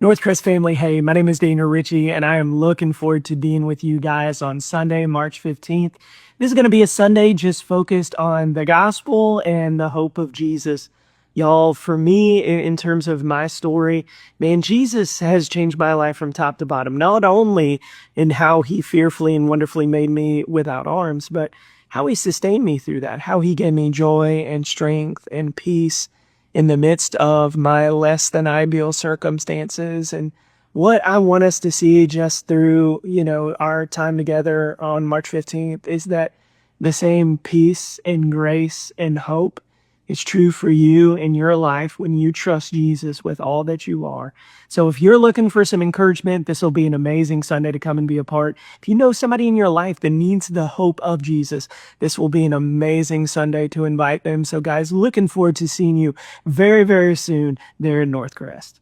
Northcrest family, hey, my name is Daniel Ritchie, and I am looking forward to being with you guys on Sunday, March 15th. This is going to be a Sunday just focused on the gospel and the hope of Jesus. Y'all, for me, in terms of my story, man, Jesus has changed my life from top to bottom, not only in how he fearfully and wonderfully made me without arms, but how he sustained me through that, how he gave me joy and strength and peace in the midst of my less than ideal circumstances. And what I want us to see just through, our time together on March 15th is that the same peace and grace and hope is true for you in your life when you trust Jesus with all that you are. So if you're looking for some encouragement, this will be an amazing Sunday to come and be a part. If you know somebody in your life that needs the hope of Jesus, this will be an amazing Sunday to invite them. So guys, looking forward to seeing you very, very soon there in Northcrest.